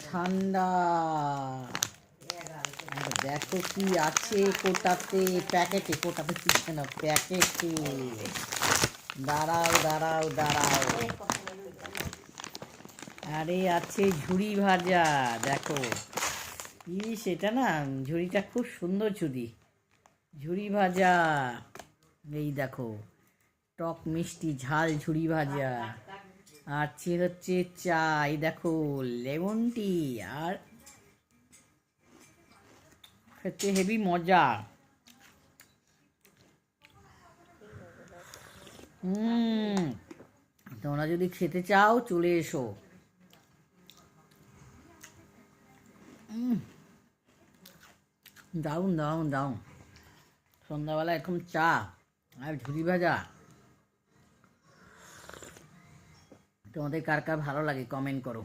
ঠান্ডা। দেখো কি আছে কোটাতে, প্যাকেটে, কোটাতে চিপছে না, প্যাকেটে। দাঁড়াও দাঁড়াও দাঁড়াও, আরে আছে ঝুড়ি ভাজা। দেখো কি সেটা না, ঝুড়িটা খুব সুন্দর ঝুড়ি, ঝুড়ি ভাজা। এই দেখো টক মিষ্টি ঝাল ঝুড়ি ভাজা। আর হচ্ছে চা, এই দেখো লেমন টি। আর খেতে হেভি মজা। তোমরা যদি খেতে চাও চলে এসো। দারুণ দারুণ দারুণ। সন্ধ্যাবেলা এরকম চা আর ঝুড়ি ভাজা। তোমাদের কার কার ভালো লাগে কমেন্ট করো।